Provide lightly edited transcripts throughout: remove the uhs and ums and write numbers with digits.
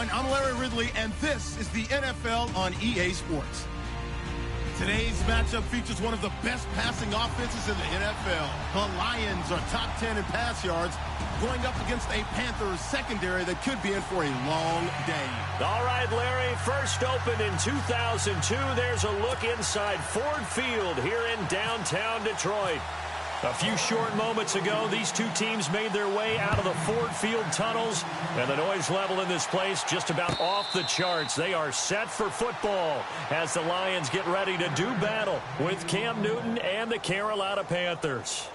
everyone. I'm Larry Ridley, and this is the NFL on EA Sports. Today's matchup features one of the best passing offenses in the NFL. The Lions are top 10 in pass yards, going up against a Panthers secondary that could be in for a long day. All right, Larry, first opened in 2002. There's a look inside Ford Field here in downtown Detroit. A few short moments ago, these two teams made their way out of the Ford Field tunnels, and the noise level in this place just about off the charts. They are set for football as the Lions get ready to do battle with Cam Newton and the Carolina Panthers.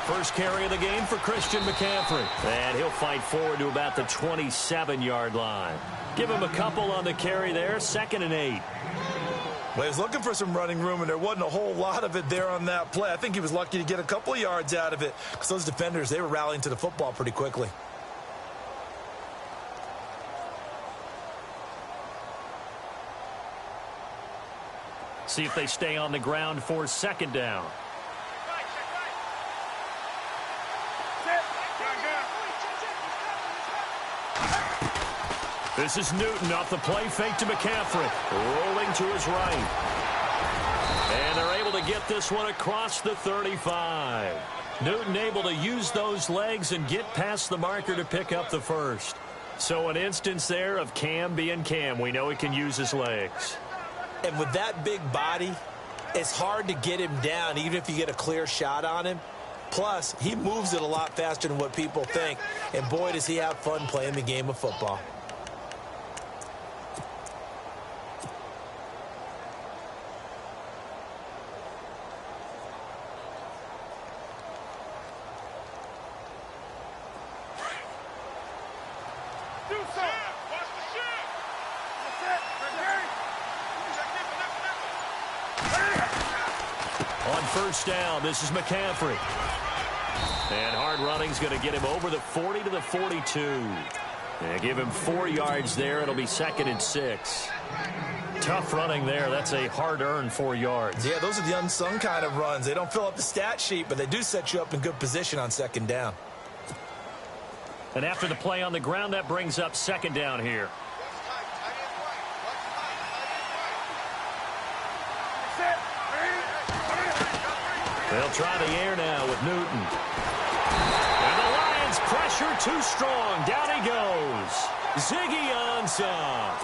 First carry of the game for Christian McCaffrey. And he'll fight forward to about the 27-yard line. Give him a couple on the carry there, 2nd and 8. Well, he was looking for some running room, and there wasn't a whole lot of it there on that play. I think he was lucky to get a couple of yards out of it because those defenders, they were rallying to the football pretty quickly. See if they stay on the ground for 2nd down. This is Newton off the play fake to McCaffrey. Rolling to his right. And they're able to get this one across the 35. Newton able to use those legs and get past the marker to pick up the first. So an instance there of Cam being Cam. We know he can use his legs. And with that big body, it's hard to get him down, even if you get a clear shot on him. Plus, he moves it a lot faster than what people think. And boy, does he have fun playing the game of football. First down, this is McCaffrey. And hard running's going to get him over the 40 to the 42. And give him 4 yards there. It'll be 2nd and 6. Tough running there. That's a hard-earned 4 yards. Yeah, those are the unsung kind of runs. They don't fill up the stat sheet, but they do set you up in good position on 2nd down. And after the play on the ground, that brings up 2nd down here. They'll try the air now with Newton. And the Lions pressure too strong. Down he goes. Ziggy Ansah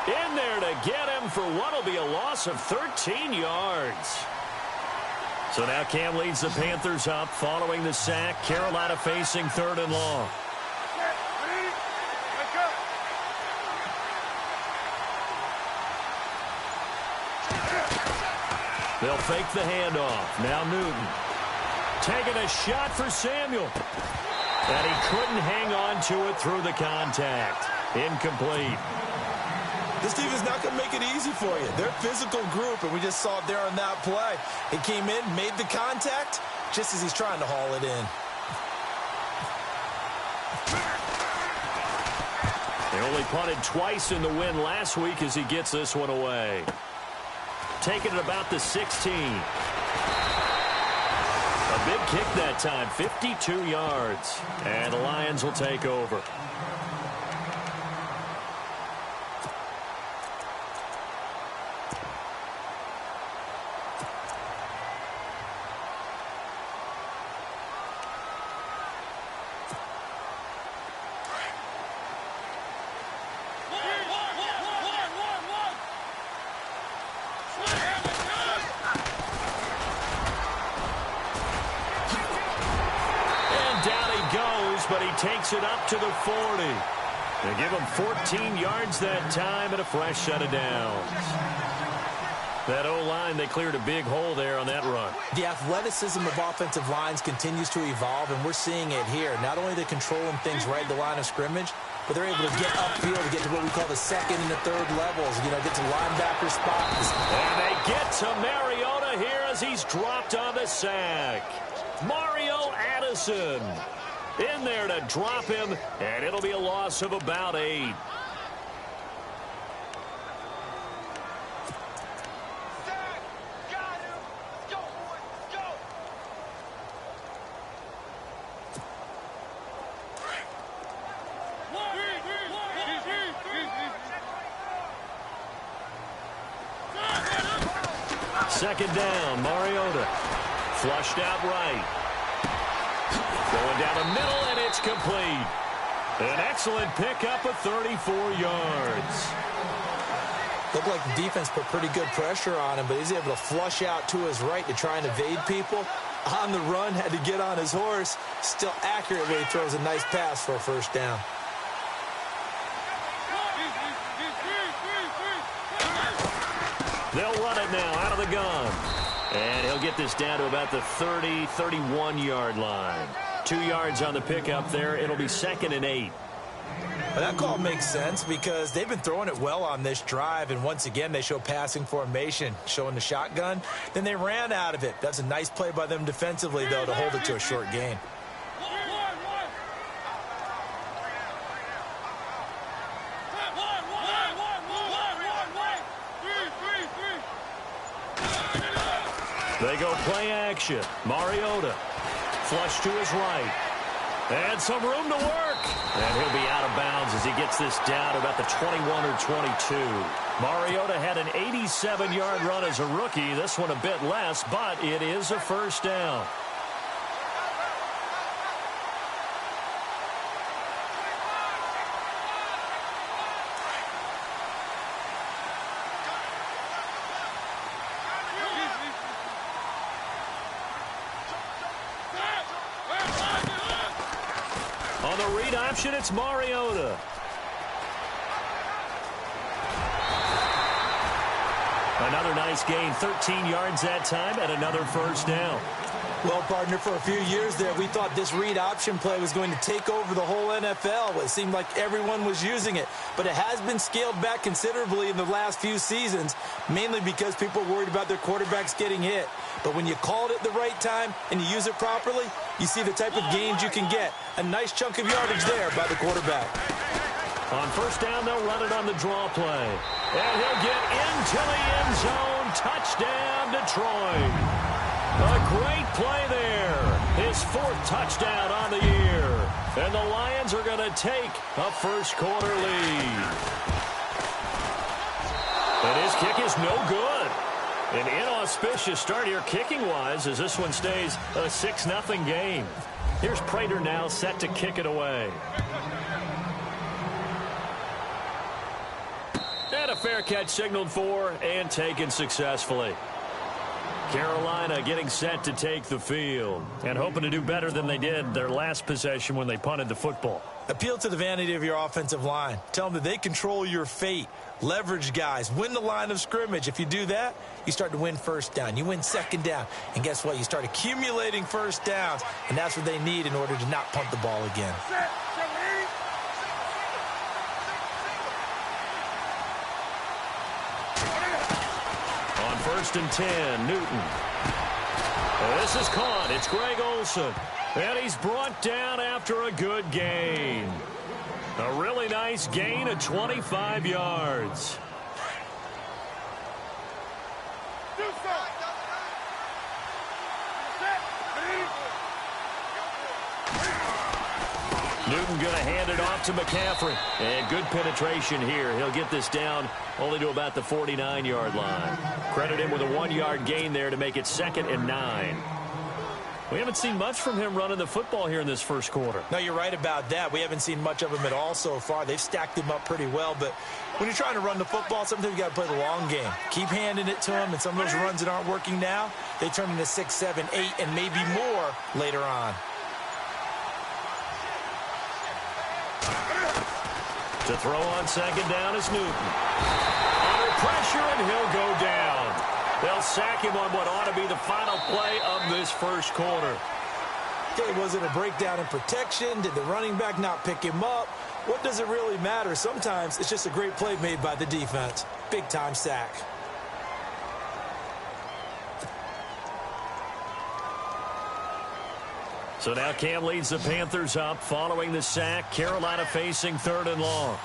in there to get him for what will be a loss of 13 yards. So now Cam leads the Panthers up following the sack. Carolina facing 3rd and long. They'll fake the handoff. Now Newton. Taking a shot for Samuel. And he couldn't hang on to it through the contact. Incomplete. This team is not going to make it easy for you. They're a physical group, and we just saw it there on that play. He came in, made the contact, just as he's trying to haul it in. They only punted twice in the win last week as he gets this one away. Taking it about the 16. A big kick that time, 52 yards. And the Lions will take over. But he takes it up to the 40. They give him 14 yards that time and a fresh set of downs. That O-line, they cleared a big hole there on that run. The athleticism of offensive lines continues to evolve, and we're seeing it here. Not only are they controlling things right at the line of scrimmage, but they're able to get upfield to get to what we call the second and the third levels, get to linebacker spots. And they get to Mariota here as he's dropped on the sack. Mario Addison in there to drop him, and it'll be a loss of about 8. Second down, Mariota. Flushed out right. Going down the middle, and it's complete. An excellent pickup of 34 yards. Looked like the defense put pretty good pressure on him, but he's able to flush out to his right to try and evade people. On the run, had to get on his horse. Still accurately throws a nice pass for a first down. They'll run it now out of the gun. And he'll get this down to about the 30, 31-yard line. 2 yards on the pickup there. It'll be 2nd and 8. Well, that call makes sense because they've been throwing it well on this drive, and once again they show passing formation, showing the shotgun. Then they ran out of it. That's a nice play by them defensively, though, to hold it to a short gain. They go play action. Mariota. Flush to his right. And some room to work. And he'll be out of bounds as he gets this down to about the 21 or 22. Mariota had an 87-yard run as a rookie. This one a bit less, but it is a first down. On the read option, it's Mariota. Another nice gain, 13 yards that time, and another first down. Well, partner, for a few years there, we thought this read option play was going to take over the whole NFL. It seemed like everyone was using it, but it has been scaled back considerably in the last few seasons, mainly because people are worried about their quarterbacks getting hit. But when you call it at the right time and you use it properly, you see the type of gains you can get. A nice chunk of yardage there by the quarterback. On first down, they'll run it on the draw play. And he'll get into the end zone. Touchdown, Detroit. A great play there. His 4th touchdown on the year. And the Lions are going to take a first-quarter lead. And his kick is no good. An inauspicious start here kicking-wise as this one stays a 6-0 game. Here's Prater now set to kick it away. And a fair catch signaled for and taken successfully. Carolina getting set to take the field and hoping to do better than they did their last possession when they punted the football. Appeal to the vanity of your offensive line. Tell them that they control your fate. Leverage guys. Win the line of scrimmage. If you do that, you start to win first down. You win second down. And guess what? You start accumulating first downs. And that's what they need in order to not punt the ball again. On 1st and 10, Newton. This is caught. It's Greg Olsen. And he's brought down after a good gain. A really nice gain of 25 yards. Newton going to hand it off to McCaffrey. And good penetration here. He'll get this down only to about the 49-yard line. Credit him with a 1-yard gain there to make it 2nd and 9. We haven't seen much from him running the football here in this first quarter. No, you're right about that. We haven't seen much of him at all so far. They've stacked him up pretty well, but when you're trying to run the football, sometimes you got to play the long game. Keep handing it to him, and some of those runs that aren't working now, they turn into 6, 7, 8, and maybe more later on. To throw on second down is Newton. Under pressure, and he'll go down. They'll sack him on what ought to be the final play of this first quarter. Okay, was it a breakdown in protection? Did the running back not pick him up? What does it really matter? Sometimes it's just a great play made by the defense. Big-time sack. So now Cam leads the Panthers up following the sack. Carolina facing 3rd and long.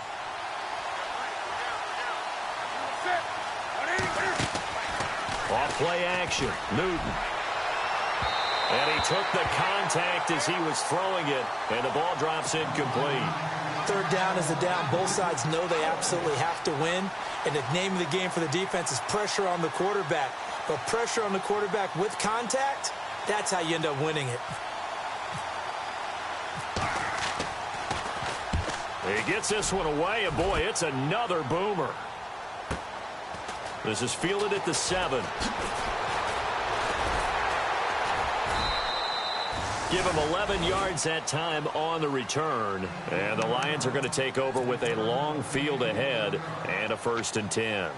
Off play action. Newton. And he took the contact as he was throwing it, and the ball drops incomplete. 3rd down is a down. Both sides know they absolutely have to win, and the name of the game for the defense is pressure on the quarterback. But pressure on the quarterback with contact, that's how you end up winning it. He gets this one away, and boy, it's another boomer. This is fielded at the 7. Give him 11 yards that time on the return. And the Lions are going to take over with a long field ahead and a 1st and 10.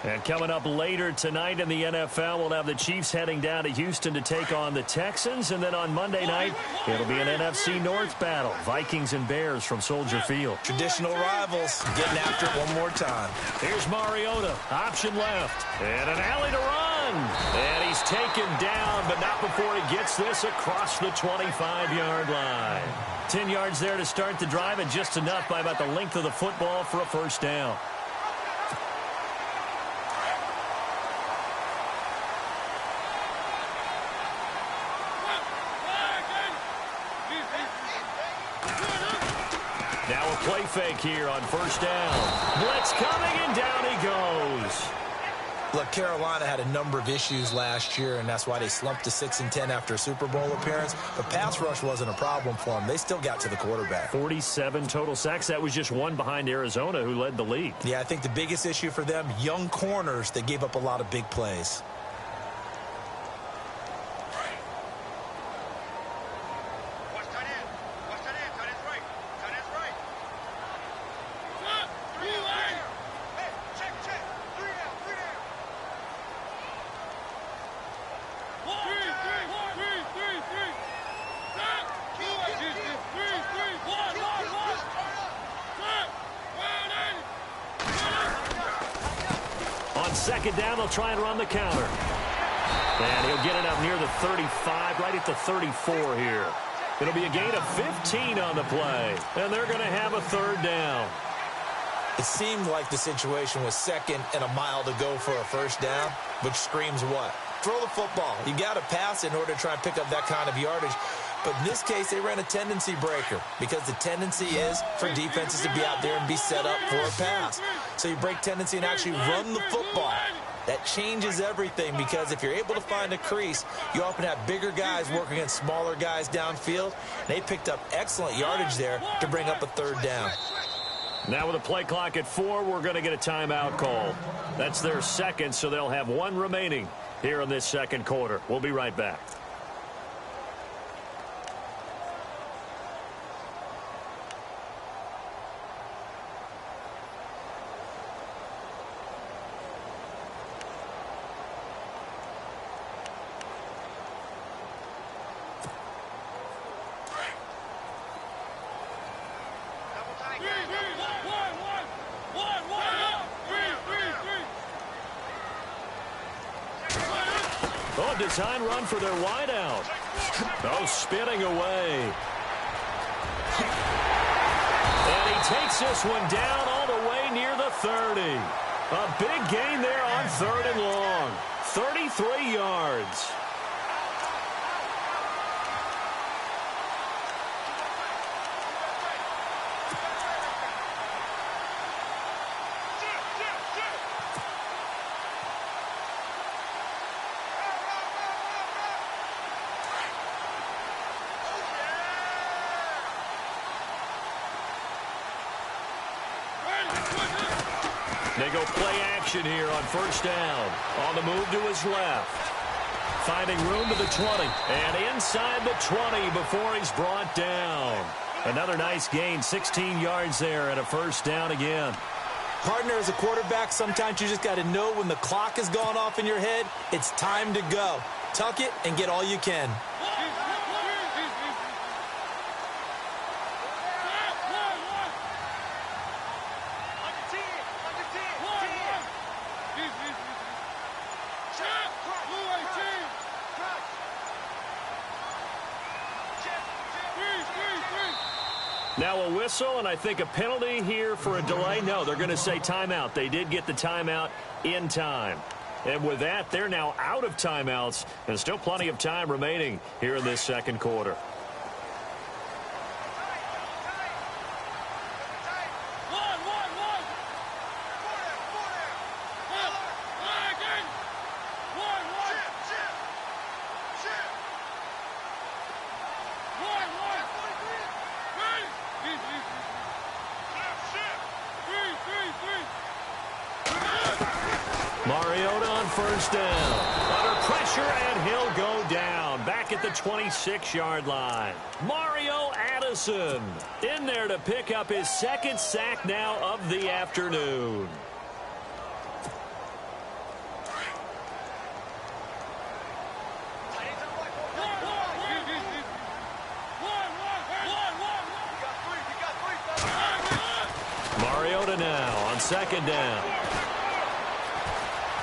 And coming up later tonight in the NFL, we'll have the Chiefs heading down to Houston to take on the Texans. And then on Monday night, it'll be an NFC North battle. Vikings and Bears from Soldier Field. Traditional rivals getting after it one more time. Here's Mariota, option left, and an alley to run. And he's taken down, but not before he gets this across the 25-yard line. 10 yards there to start the drive, and just enough by about the length of the football for a 1st down. Now a play fake here on 1st down. Blitz coming, and down he goes. Look, Carolina had a number of issues last year, and that's why they slumped to 6-10 after a Super Bowl appearance. But pass rush wasn't a problem for them. They still got to the quarterback. 47 total sacks. That was just one behind Arizona, who led the league. Yeah, I think the biggest issue for them, young corners that gave up a lot of big plays. On 2nd down, they'll try and run the counter. And he'll get it up near the 35, right at the 34 here. It'll be a gain of 15 on the play. And they're going to have a 3rd down. It seemed like the situation was 2nd and a mile to go for a 1st down, which screams what? Throw the football. You got to pass in order to try and pick up that kind of yardage. But in this case, they ran a tendency breaker because the tendency is for defenses to be out there and be set up for a pass. So you break tendency and actually run the football. That changes everything because if you're able to find a crease, you often have bigger guys working against smaller guys downfield. They picked up excellent yardage there to bring up a 3rd down. Now with a play clock at 4, we're going to get a timeout call. That's their 2nd, so they'll have 1 remaining here in this 2nd quarter. We'll be right back. Oh, design run for their wideout. Oh, spinning away. And he takes this one down all the way near the 30. A big gain there on 3rd and long. 33 yards. They go play action here on 1st down. On the move to his left. Finding room to the 20. And inside the 20 before he's brought down. Another nice gain, 16 yards there and a 1st down again. Partner, as a quarterback, sometimes you just got to know when the clock has gone off in your head, it's time to go. Tuck it and get all you can. Now a whistle, and I think a penalty here for a delay. No, they're going to say timeout. They did get the timeout in time. And with that, they're now out of timeouts, and still plenty of time remaining here in this second quarter. Mariota on first down. Under pressure, and he'll go down. Back at the 26-yard line. Mario Addison in there to pick up his second sack now of the afternoon. Mariota now on second down.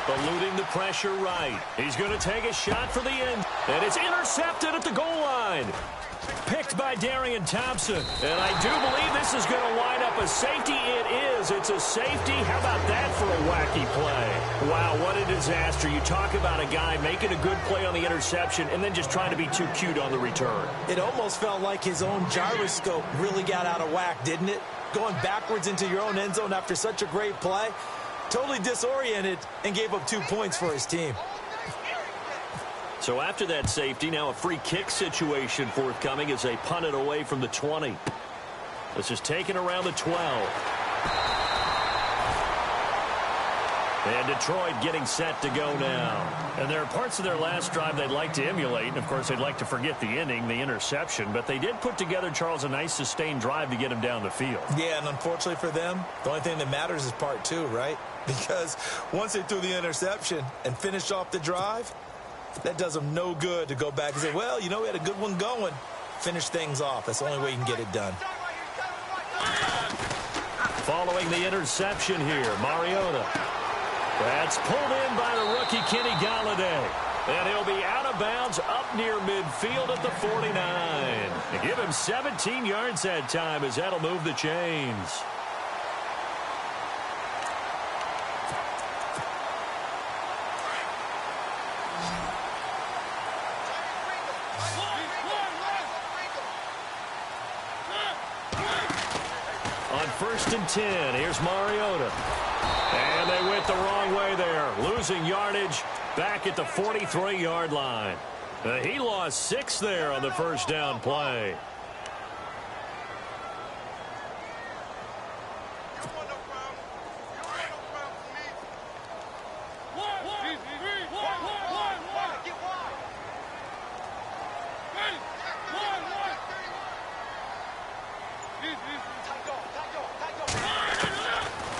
Eluding the pressure right. He's going to take a shot for the end. And it's intercepted at the goal line. Picked by Darian Thompson. And I do believe this is going to wind up a safety. It is. It's a safety. How about that for a wacky play? Wow, what a disaster. You talk about a guy making a good play on the interception and then just trying to be too cute on the return. It almost felt like his own gyroscope really got out of whack, didn't it? Going backwards into your own end zone after such a great play. Totally disoriented and gave up 2 points for his team. So after that safety, now a free kick situation forthcoming as they punt it away from the 20. This is taken around the 12. And Detroit getting set to go now. And there are parts of their last drive they'd like to emulate. And, of course, they'd like to forget the inning, the interception. But they did put together, Charles, a nice sustained drive to get him down the field. Yeah, and unfortunately for them, the only thing that matters is part 2, right? Because once they threw the interception and finished off the drive, that does them no good to go back and say, well, you know, we had a good one going. Finish things off. That's the only way you can get it done. Following the interception here, Mariota. That's pulled in by the rookie Kenny Golladay. And he'll be out of bounds up near midfield at the 49. They give him 17 yards that time as that'll move the chains. On 1st and 10, here's Mariota. And they went the wrong way there, losing yardage back at the 43-yard line. He lost 6 there on the first down play.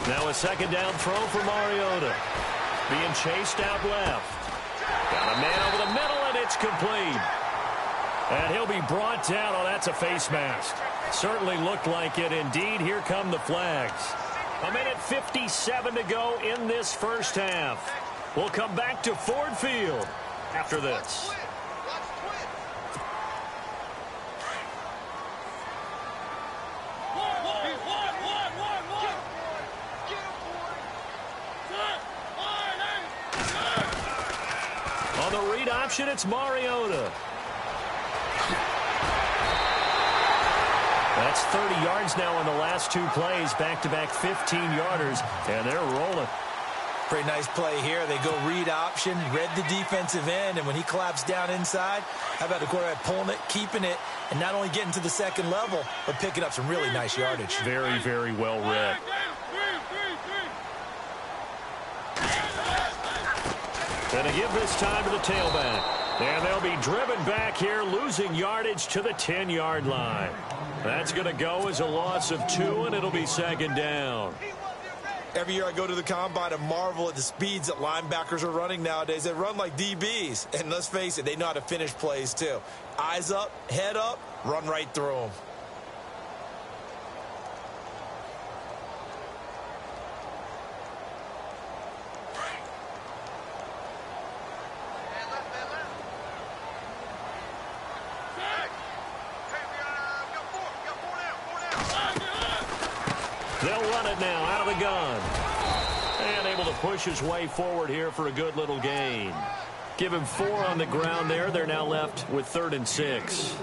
Now a second down throw for Mariota. Being chased out left. Got a man over the middle, and it's complete. And he'll be brought down. Oh, that's a face mask. Certainly looked like it. Indeed, here come the flags. 1:57 to go in this first half. We'll come back to Ford Field after this. On the read option, it's Mariota. That's 30 yards now in the last 2 plays, back-to-back 15-yarders, and they're rolling. Pretty nice play here. They go read option, read the defensive end, and when he collapsed down inside, how about the quarterback pulling it, keeping it, and not only getting to the second level, but picking up some really nice yardage. Very, very well read. And to give this time to the tailback. And they'll be driven back here, losing yardage to the 10-yard line. That's going to go as a loss of 2, and it'll be second down. Every year I go to the combine and marvel at the speeds that linebackers are running nowadays. They run like DBs. And let's face it, they know how to finish plays too. Eyes up, head up, run right through them. They'll run it now out of the gun. And able to push his way forward here for a good little gain. Give him 4 on the ground there. They're now left with 3rd and 6.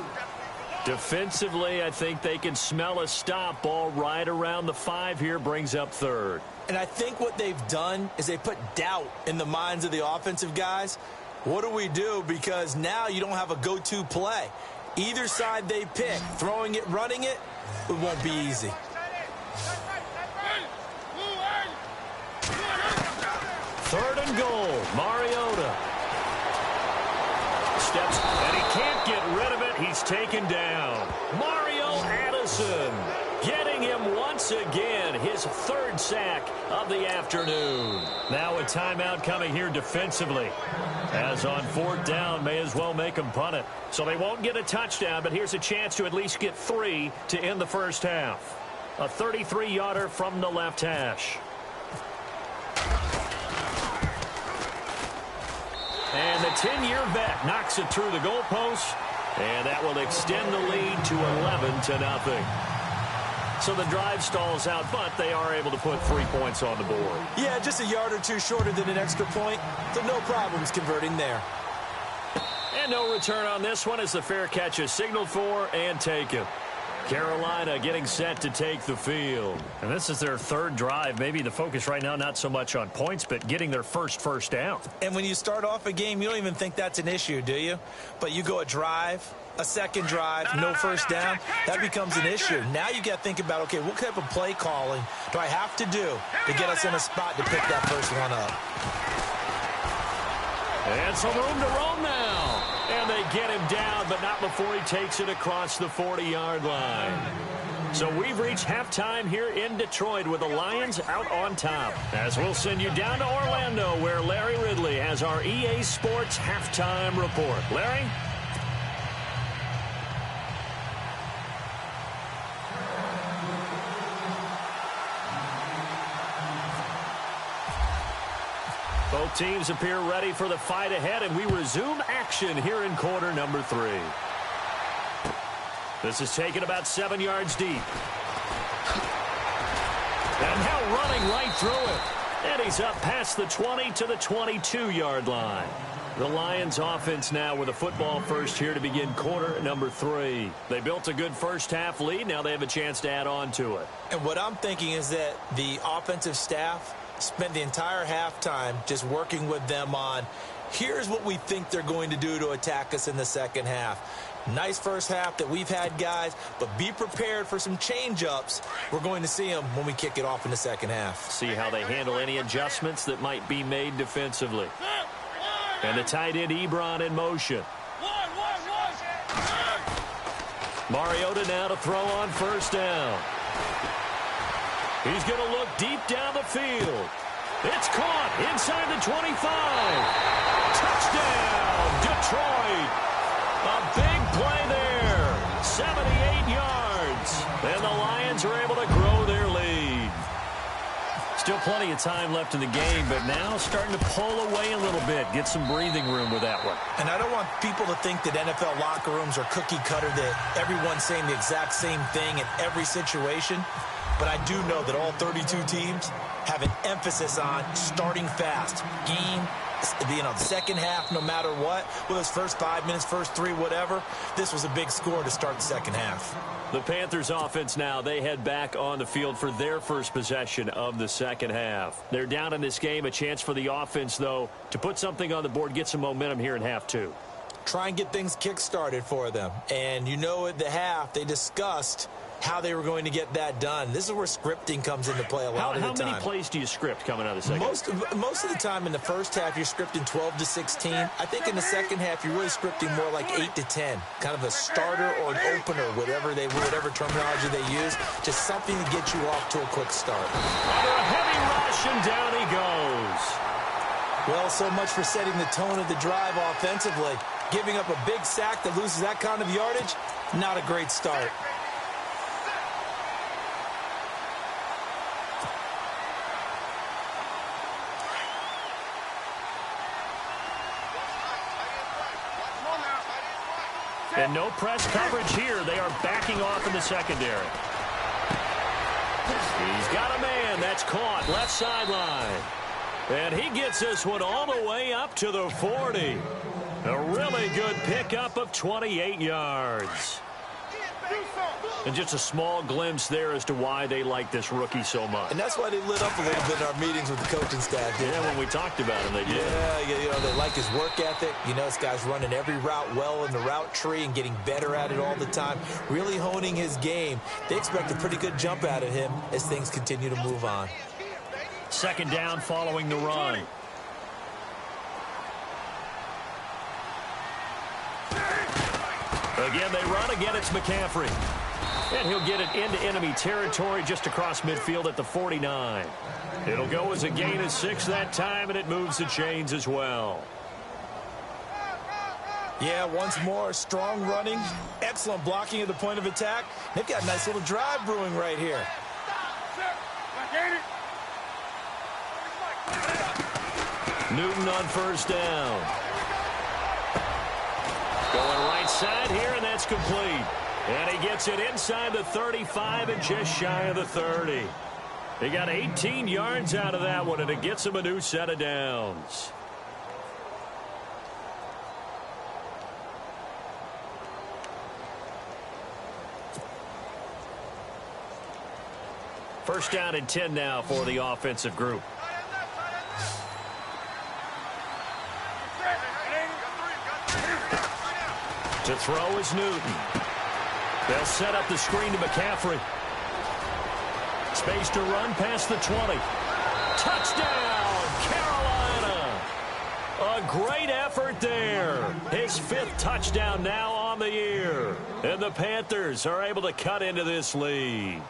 Defensively, I think they can smell a stop. Ball right around the 5 here, brings up 3rd. And I think what they've done is they put doubt in the minds of the offensive guys. What do we do? Because now you don't have a go-to play. Either side they pick, throwing it, running it, it won't be easy. 3rd and goal. Mariota steps, and he can't get rid of it. He's taken down. Mario Addison getting him once again, his 3rd sack of the afternoon. Now a timeout coming here defensively. As on 4th down, may as well make them punt it. So they won't get a touchdown, but here's a chance to at least get 3 to end the first half. A 33-yarder from the left hash. And the 10-year vet knocks it through the goalpost, and that will extend the lead to 11-0. So the drive stalls out, but they are able to put 3 points on the board. Yeah, just a yard or two shorter than an extra point, so no problems converting there. And no return on this one as the fair catch is signaled for and taken. Carolina getting set to take the field. And this is their 3rd drive. Maybe the focus right now not so much on points, but getting their first down. And when you start off a game, you don't even think that's an issue, do you? But you go a drive, a second drive, no first down, that becomes an issue. Now you got to think about, okay, what type of play calling do I have to do to get us in a spot to pick that first one up? And some room to roam now. And they get him down, but not before he takes it across the 40-yard line. So we've reached halftime here in Detroit with the Lions out on top. As we'll send you down to Orlando, where Larry Ridley has our EA Sports halftime report. Larry? Both teams appear ready for the fight ahead, and we resume action here in quarter number 3. This is taken about 7 yards deep. And now running right through it. And he's up past the 20 to the 22-yard line. The Lions offense now with a football first here to begin quarter number 3. They built a good first half lead. Now they have a chance to add on to it. And what I'm thinking is that the offensive staff spent the entire halftime just working with them on, here's what we think they're going to do to attack us in the second half. Nice first half that we've had, guys, but be prepared for some change-ups. We're going to see them when we kick it off in the second half. See how they handle any adjustments that might be made defensively. And the tight end Ebron in motion. Mariota now to throw on first down. He's going to look deep down the field. It's caught inside the 25. Touchdown, Detroit. A big play there. 78 yards. And the Lions are able to grow their lead. Still plenty of time left in the game, but now starting to pull away a little bit. Get some breathing room with that one. And I don't want people to think that NFL locker rooms are cookie cutter, that everyone's saying the exact same thing in every situation. But I do know that all 32 teams have an emphasis on starting fast. Game, the second half, no matter what, whether it's first 5 minutes, first 3, whatever, this was a big score to start the second half. The Panthers offense now, they head back on the field for their first possession of the second half. They're down in this game, a chance for the offense, though, to put something on the board, get some momentum here in half 2. Try and get things kick-started for them. And you know at the half, they discussed how they were going to get that done. This is where scripting comes into play a lot of the time. How many plays do you script coming out of the second? Most of the time in the first half, you're scripting 12 to 16. I think in the second half, you're really scripting more like 8 to 10. Kind of a starter or an opener, whatever terminology they use. Just something to get you off to a quick start. Under a heavy rush, and down he goes. Well, so much for setting the tone of the drive offensively. Giving up a big sack that loses that kind of yardage, not a great start. And no press coverage here. They are backing off in the secondary. He's got a man. That's caught. Left sideline. And he gets this one all the way up to the 40. A really good pickup of 28 yards. And just a small glimpse there as to why they like this rookie so much. And that's why they lit up a little bit in our meetings with the coaching staff. Yeah, when we talked about him, they did. Yeah, they like his work ethic. This guy's running every route well in the route tree and getting better at it all the time, really honing his game. They expect a pretty good jump out of him as things continue to move on. Second down following the run. Again, they run. Again, it's McCaffrey. And he'll get it into enemy territory just across midfield at the 49. It'll go as a gain of 6 that time, and it moves the chains as well. Yeah, once more, strong running, excellent blocking at the point of attack. They've got a nice little drive brewing right here. Newton on first down. Going right side here, and that's complete. And he gets it inside the 35 and just shy of the 30. He got 18 yards out of that one, and it gets him a new set of downs. First down and 10 now for the offensive group. To throw is Newton. They'll set up the screen to McCaffrey. Space to run past the 20. Touchdown, Carolina. A great effort there. His 5th touchdown now on the year. And the Panthers are able to cut into this lead.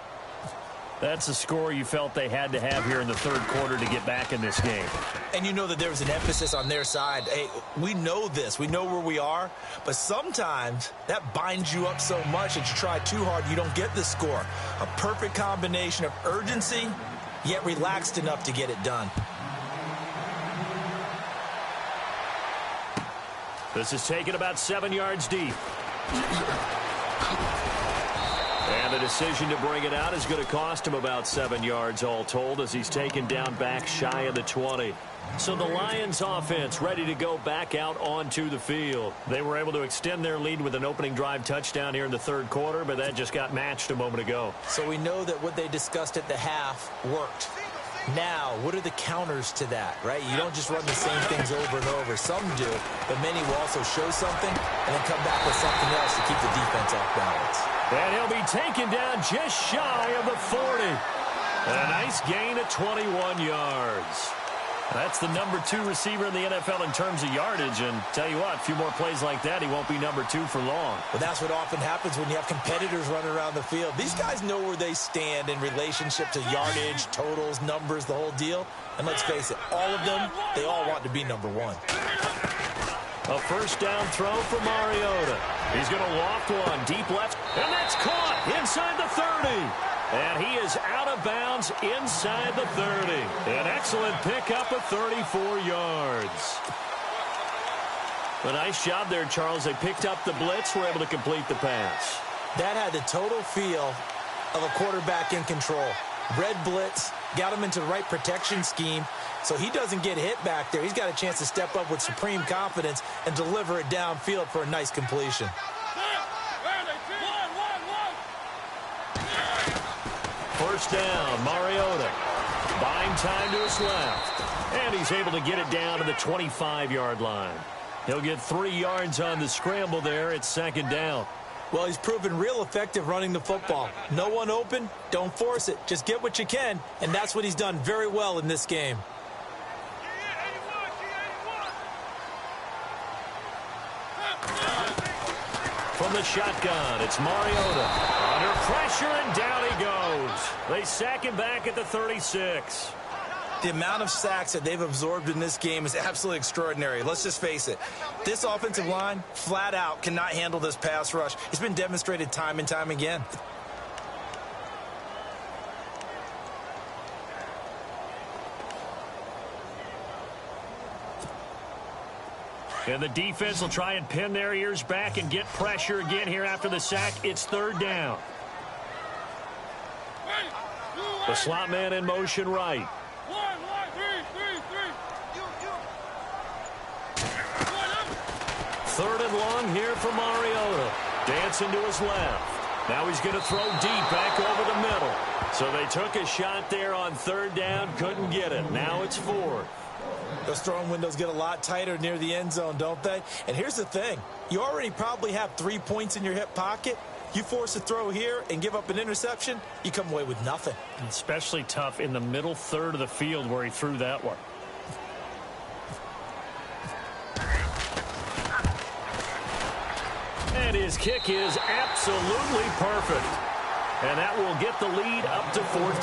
That's a score you felt they had to have here in the third quarter to get back in this game. And you know that there was an emphasis on their side. Hey, we know this. We know where we are. But sometimes that binds you up so much that you try too hard, you don't get the score. A perfect combination of urgency, yet relaxed enough to get it done. This is taken about 7 yards deep. And the decision to bring it out is going to cost him about 7 yards all told as he's taken down back shy of the 20. So the Lions offense ready to go back out onto the field. They were able to extend their lead with an opening drive touchdown here in the third quarter, but that just got matched a moment ago. So we know that what they discussed at the half worked. Now, what are the counters to that, right? You don't just run the same things over and over. Some do, but many will also show something and then come back with something else to keep the defense off balance. And he'll be taken down just shy of the 40. A nice gain of 21 yards. That's the number 2 receiver in the NFL in terms of yardage. And tell you what, a few more plays like that, he won't be number 2 for long. Well, that's what often happens when you have competitors running around the field. These guys know where they stand in relationship to yardage, totals, numbers, the whole deal. And let's face it, all of them, they all want to be number 1. A first down throw for Mariota. He's going to loft one deep left, and that's caught inside the 30. And he is out of bounds inside the 30. An excellent pickup of 34 yards. A nice job there, Charles. They picked up the blitz, were able to complete the pass. That had the total feel of a quarterback in control. Red blitz, got him into the right protection scheme, so he doesn't get hit back there. He's got a chance to step up with supreme confidence and deliver it downfield for a nice completion. First down, Mariota. Buying time to his left. And he's able to get it down to the 25-yard line. He'll get 3 yards on the scramble there. It's second down. Well, he's proven real effective running the football. No one open, don't force it. Just get what you can, and that's what he's done very well in this game. From the shotgun, it's Mariota. Under pressure, and down he goes. They sack him back at the 36. The amount of sacks that they've absorbed in this game is absolutely extraordinary. Let's just face it. This offensive line, flat out, cannot handle this pass rush. It's been demonstrated time and time again. And the defense will try and pin their ears back and get pressure again here after the sack. It's third down. The slot man in motion right. Third and long here for Mariota. Dancing to his left. Now he's going to throw deep back over the middle. So they took a shot there on third down, couldn't get it. Now it's fourth. Those throwing windows get a lot tighter near the end zone, don't they? And here's the thing. You already probably have 3 points in your hip pocket. You force a throw here and give up an interception, you come away with nothing. Especially tough in the middle third of the field where he threw that one. And his kick is absolutely perfect. And that will get the lead up to 14.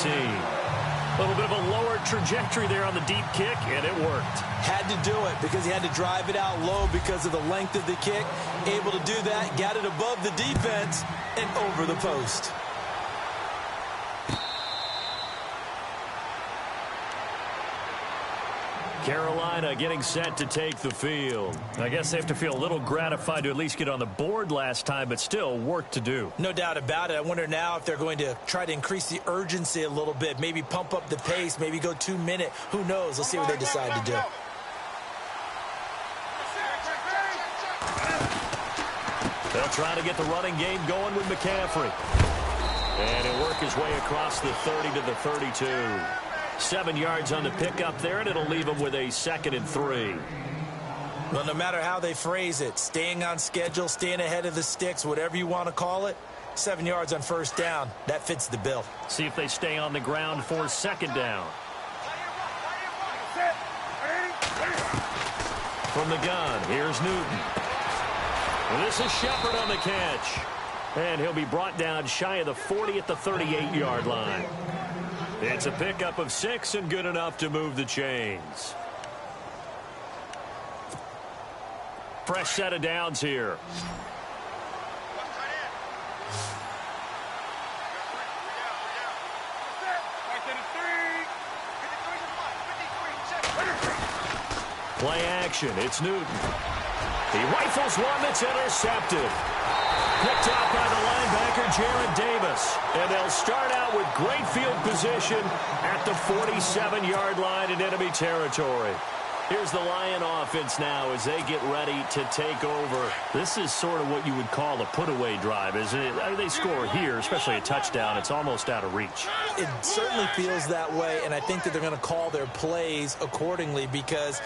A little bit of a lower trajectory there on the deep kick, and it worked. Had to do it because he had to drive it out low because of the length of the kick. Able to do that, got it above the defense and over the post. Carolina getting set to take the field. I guess they have to feel a little gratified to at least get on the board last time, but still work to do. No doubt about it. I wonder now if they're going to try to increase the urgency a little bit, maybe pump up the pace, maybe go 2 minute. Who knows? Let's see what they decide to do. They'll try to get the running game going with McCaffrey. And he'll work his way across the 30 to the 32. 7 yards on the pickup there, and it'll leave him with a 2nd and 3. Well, no matter how they phrase it, staying on schedule, staying ahead of the sticks, whatever you want to call it, 7 yards on first down, that fits the bill. See if they stay on the ground for 2nd down. From the gun, here's Newton. And this is Shepard on the catch. And he'll be brought down shy of the 40 at the 38-yard line. It's a pickup of 6 and good enough to move the chains. Fresh set of downs here. Play action. It's Newton. He rifles one that's intercepted. Picked out by the linebacker, Jared Davis. And they'll start out with great field position at the 47-yard line in enemy territory. Here's the Lion offense now as they get ready to take over. This is sort of what you would call a put-away drive, isn't it? I mean, they score here, especially a touchdown. It's almost out of reach. It certainly feels that way, and I think that they're going to call their plays accordingly because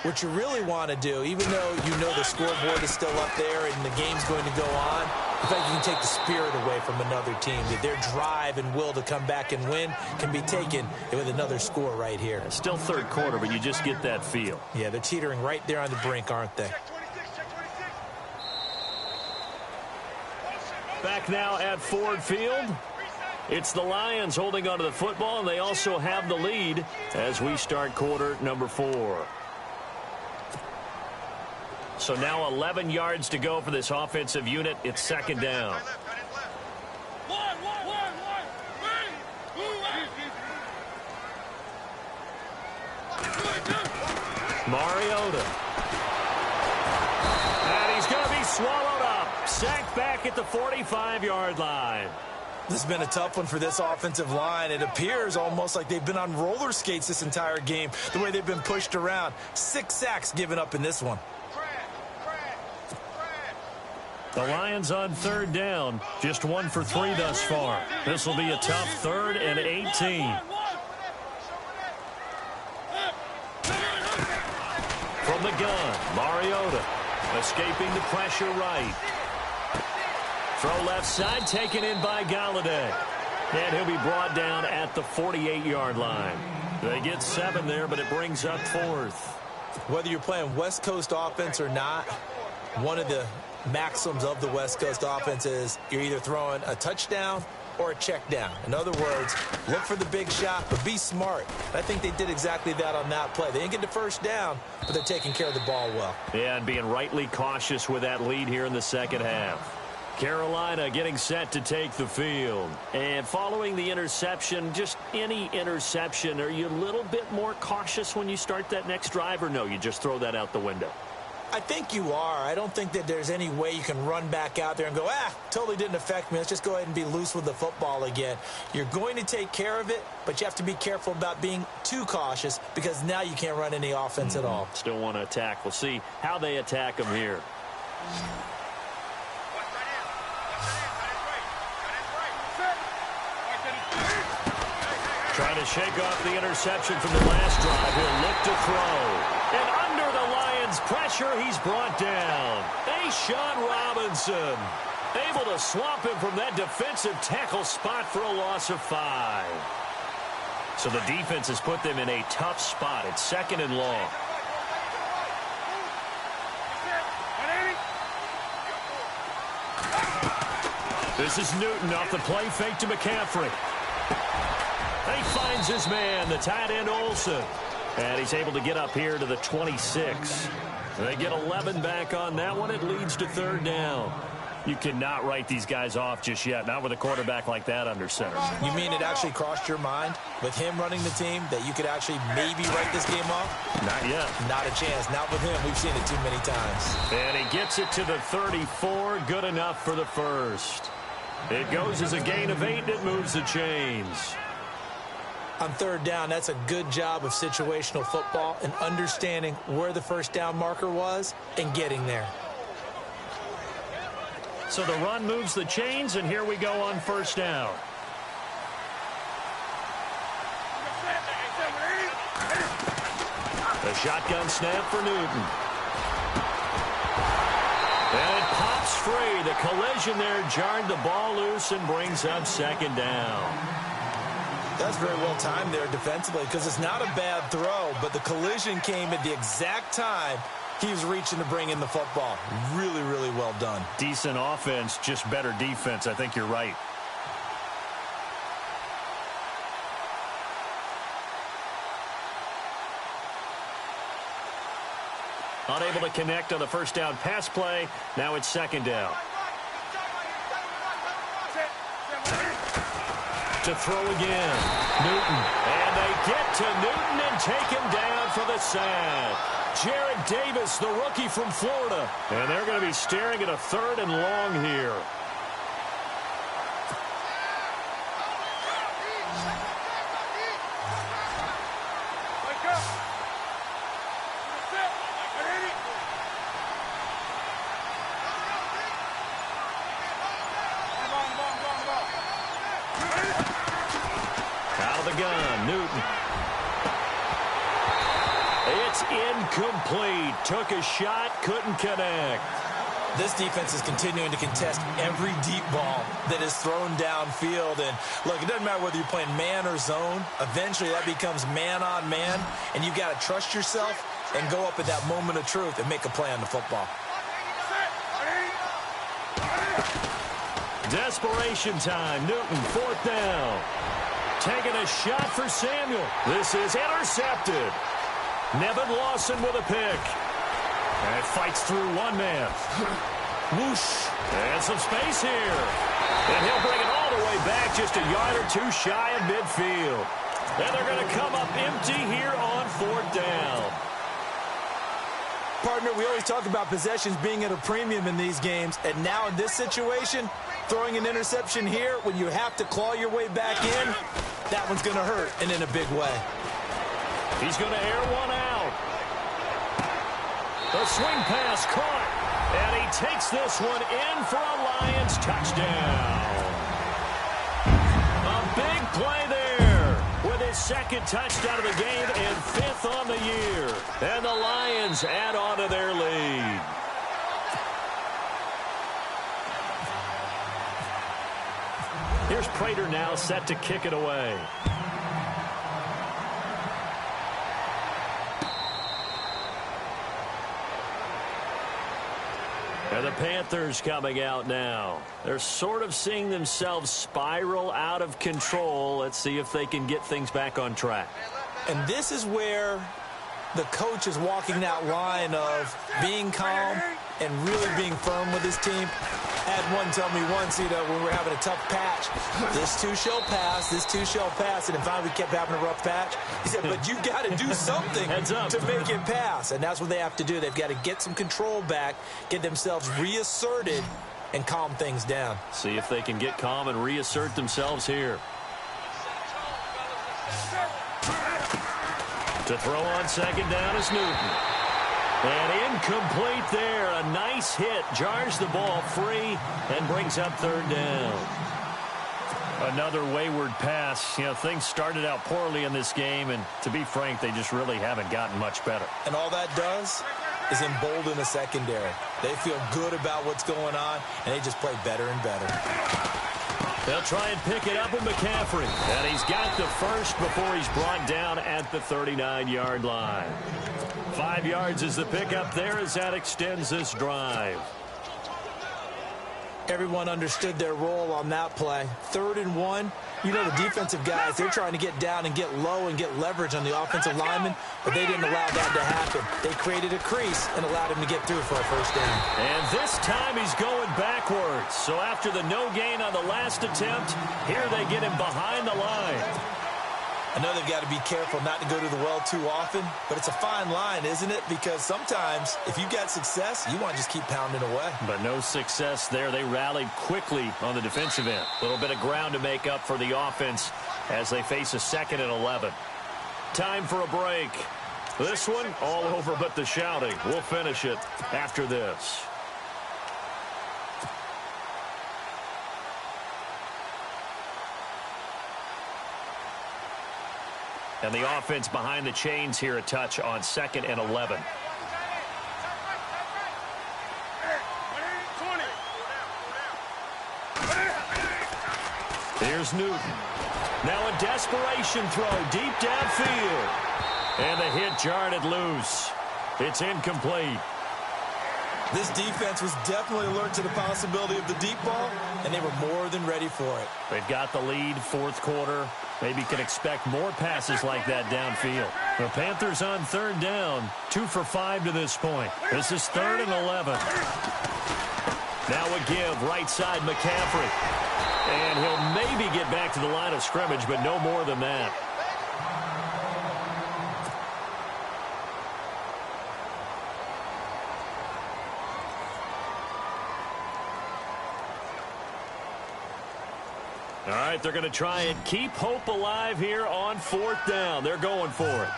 what you really want to do, even though you know the scoreboard is still up there and the game's going to go on, in fact, you can take the spirit away from another team. That their drive and will to come back and win can be taken with another score right here. Still third quarter, but you just get that feel. Yeah, they're teetering right there on the brink, aren't they? Back now at Ford Field. It's the Lions holding onto the football, and they also have the lead as we start quarter number 4. So now 11 yards to go for this offensive unit. It's 2nd down. Mariota. And he's going to be swallowed up. Sacked back at the 45-yard line. This has been a tough one for this offensive line. It appears almost like they've been on roller skates this entire game, the way they've been pushed around. 6 sacks given up in this one. The Lions on 3rd down, just 1 for 3 thus far. This will be a tough 3rd and 18. From the gun, Mariota escaping the pressure right. Throw left side, taken in by Golladay. And he'll be brought down at the 48-yard line. They get 7 there, but it brings up 4th. Whether you're playing West Coast offense or not, one of the maxims of the West Coast offense is you're either throwing a touchdown or a check down. In other words, look for the big shot, but be smart. I think they did exactly that on that play. They didn't get the first down, but they're taking care of the ball well. Yeah, and being rightly cautious with that lead here in the second half. Carolina getting set to take the field. And following the interception, just any interception, are you a little bit more cautious when you start that next drive, or no, you just throw that out the window? I think you are. I don't think that there's any way you can run back out there and go, totally didn't affect me. Let's just go ahead and be loose with the football again. You're going to take care of it, but you have to be careful about being too cautious because now you can't run any offense at all. Still want to attack. We'll see how they attack them here. Trying to shake off the interception from the last drive. He'll look to throw. And under the Lions' pressure, he's brought down. A'Shawn Robinson able to swamp him from that defensive tackle spot for a loss of 5. So the defense has put them in a tough spot. It's 2nd and long. This is Newton off the play fake to McCaffrey. He finds his man, the tight end Olsen. And he's able to get up here to the 26. They get 11 back on that one. It leads to 3rd down. You cannot write these guys off just yet, not with a quarterback like that under center. You mean it actually crossed your mind with him running the team that you could actually maybe write this game off? Not yet. Not a chance. Not with him. We've seen it too many times. And he gets it to the 34. Good enough for the first. It goes as a gain of 8, and it moves the chains. On 3rd down, that's a good job of situational football and understanding where the first down marker was and getting there. So the run moves the chains, and here we go on 1st down. The shotgun snap for Newton. And it pops free. The collision there jarred the ball loose and brings up 2nd down. That's very well timed there defensively because it's not a bad throw, but the collision came at the exact time he was reaching to bring in the football. Really, really well done. Decent offense, just better defense. I think you're right. Unable to connect on the first down pass play. Now it's 2nd down. To throw again. Newton. And they get to Newton and take him down for the sack. Jared Davis, the rookie from Florida. And they're going to be staring at a 3rd and long here. Out of the gun, Newton. It's incomplete. Took a shot, couldn't connect. This defense is continuing to contest every deep ball that is thrown downfield. And, look, it doesn't matter whether you're playing man or zone. Eventually, that becomes man-on-man, and you've got to trust yourself and go up at that moment of truth and make a play on the football. Desperation time. Newton, 4th down. Taking a shot for Samuel. This is intercepted. Nevin Lawson with a pick. And it fights through one man. Whoosh. And some space here. And he'll bring it all the way back just a yard or 2 shy of midfield. And they're going to come up empty here on 4th down. Partner, we always talk about possessions being at a premium in these games. And now in this situation, throwing an interception here when you have to claw your way back in, that one's going to hurt, and in a big way. He's going to air one out. The swing pass caught, and he takes this one in for a Lions touchdown. A big play there with his 2nd touchdown of the game and 5th on the year. And the Lions add on to their lead. here's Prater now set to kick it away. And the Panthers coming out now. They're sort of seeing themselves spiral out of control. Let's see if they can get things back on track. And this is where the coach is walking that line of being calm and really being firm with his team. I had one tell me once, when we were having a tough patch, this too shall pass, this too shall pass, and finally we kept having a rough patch. He said, but you got to do something to make it pass, and that's what they have to do. They've got to get some control back, get themselves reasserted, and calm things down. See if they can get calm and reassert themselves here. To throw on second down is Newton. And incomplete there. A nice hit. Jars the ball free and brings up third down. Another wayward pass. Things started out poorly in this game, and to be frank, they just really haven't gotten much better. And all that does is embolden the secondary. They feel good about what's going on, and they just play better and better. They'll try and pick it up with McCaffrey. And he's got the first before he's brought down at the 39-yard line. 5 yards is the pickup there as that extends this drive. Everyone understood their role on that play. 3rd and 1. The defensive guys, they're trying to get down and get low and get leverage on the offensive lineman, but they didn't allow that to happen. They created a crease and allowed him to get through for a first down. And this time he's going backwards. So after the no gain on the last attempt, here they get him behind the line. I know they've got to be careful not to go to the well too often, but it's a fine line, isn't it? Because sometimes if you've got success, you want to just keep pounding away. But no success there. They rallied quickly on the defensive end. A little bit of ground to make up for the offense as they face a 2nd and 11. Time for a break. This one all over but the shouting. We'll finish it after this. And the offense behind the chains here a touch on 2nd and 11. Here's Newton. Now a desperation throw deep downfield. And the hit jarred it loose. It's incomplete. This defense was definitely alert to the possibility of the deep ball, and they were more than ready for it. They've got the lead, 4th quarter. Maybe can expect more passes like that downfield. The Panthers on 3rd down, 2 for 5 to this point. This is 3rd and 11. Now a give, right side McCaffrey. And he'll maybe get back to the line of scrimmage, but no more than that. All right, they're going to try and keep hope alive here on 4th down. They're going for it.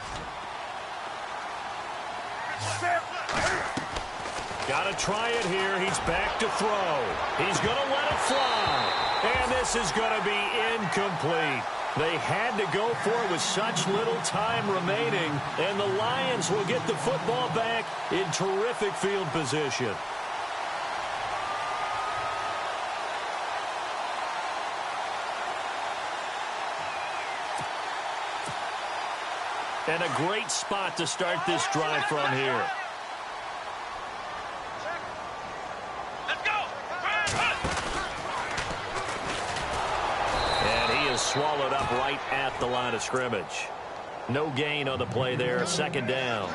Got to try it here. He's back to throw. He's going to let it fly. And this is going to be incomplete. They had to go for it with such little time remaining. And the Lions will get the football back in terrific field position. And a great spot to start this drive from here. Let's go. And he is swallowed up right at the line of scrimmage. No gain on the play there, 2nd down.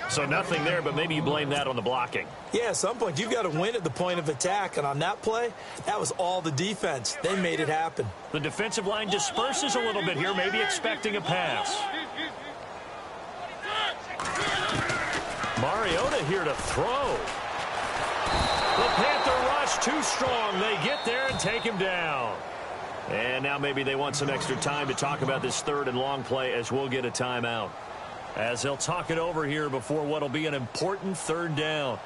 So nothing there, but maybe you blame that on the blocking. Yeah, at some point, you've got to win at the point of attack. And on that play, that was all the defense. They made it happen. The defensive line disperses a little bit here, maybe expecting a pass. Mariota here to throw. The Panther rush too strong. They get there and take him down. And now maybe they want some extra time to talk about this 3rd and long play as we'll get a timeout. As they'll talk it over here before what will be an important 3rd down.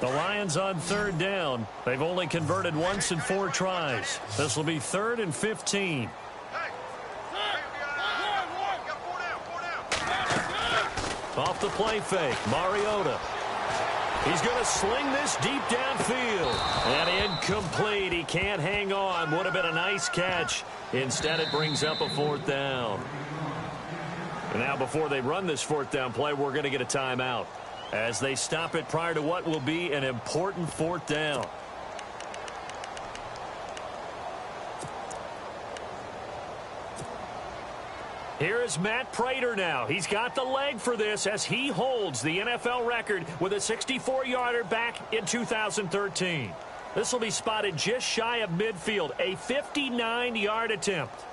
The Lions on 3rd down. They've only converted once in 4 tries. This will be 3rd and 15. Off the play fake, Mariota. He's going to sling this deep downfield. And incomplete. He can't hang on. Would have been a nice catch. Instead, it brings up a fourth down. And now, before they run this fourth down play, we're going to get a timeout as they stop it prior to what will be an important fourth down. Here is Matt Prater now. He's got the leg for this as he holds the NFL record with a 64-yarder back in 2013. This will be spotted just shy of midfield, a 59-yard attempt.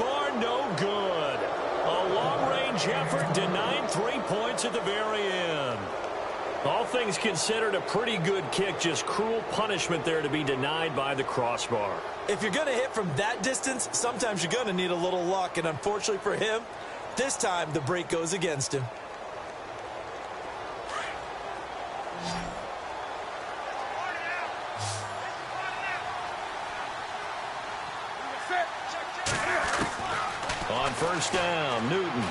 Bar no good. A long-range effort denied 3 points at the very end. All things considered, a pretty good kick, just cruel punishment there to be denied by the crossbar. If you're going to hit from that distance, sometimes you're going to need a little luck, and unfortunately for him, this time the break goes against him. On first down, Newton.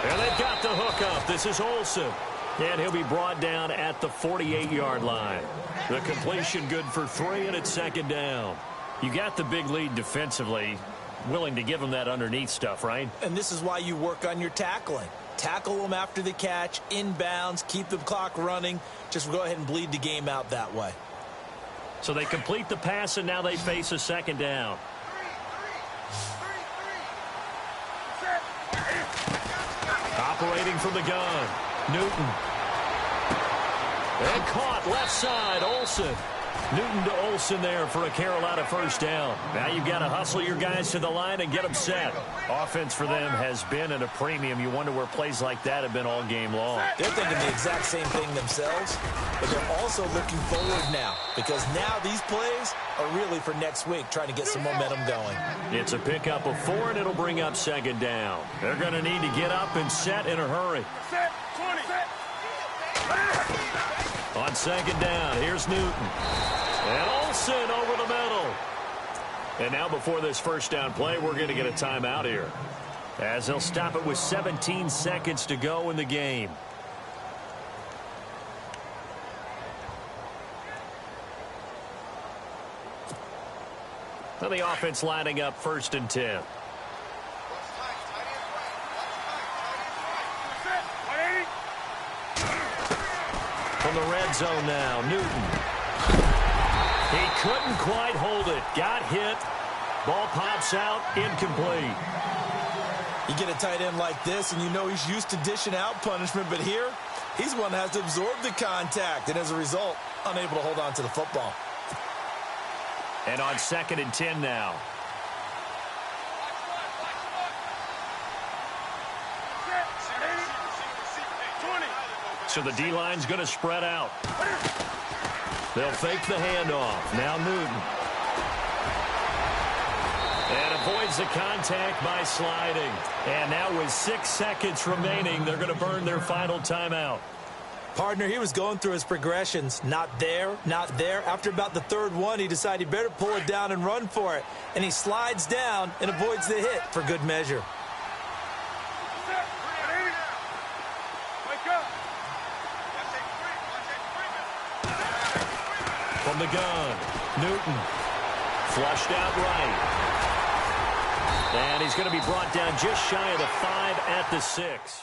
And they've got the hook up. This is Olsen. And he'll be brought down at the 48-yard line. The completion good for 3, and it's second down. You got the big lead defensively. Willing to give them that underneath stuff, right? And this is why you work on your tackling. Tackle them after the catch, inbounds, keep the clock running. Just go ahead and bleed the game out that way. So they complete the pass, and now they face a second down. Operating from the gun, Newton. And caught left side, Olsen. Newton to Olsen there for a Carolina first down. Now you've got to hustle your guys to the line and get them set. Offense for them has been at a premium. You wonder where plays like that have been all game long. They're thinking the exact same thing themselves, but they're also looking forward now because now these plays are really for next week, trying to get some momentum going. It's a pickup of 4, and it'll bring up second down. They're going to need to get up and set in a hurry. On second down, here's Newton. And Olsen over the middle. And now before this first down play, we're going to get a timeout here, as they'll stop it with 17 seconds to go in the game. Well, the offense lining up first and 10. From the red zone now, Newton. He couldn't quite hold it. Got hit. Ball pops out, incomplete. You get a tight end like this, and you know he's used to dishing out punishment, but here, he's one that has to absorb the contact, and as a result, unable to hold on to the football. And on second and 10 now. So the D-line's going to spread out. They'll fake the handoff. Now Newton. And avoids the contact by sliding. And now with 6 seconds remaining, they're going to burn their final timeout. Partner, he was going through his progressions. Not there, not there. After about the third one, he decided he better pull it down and run for it. And he slides down and avoids the hit for good measure. From the gun, Newton. Flushed out right. And he's going to be brought down just shy of the 5 at the 6.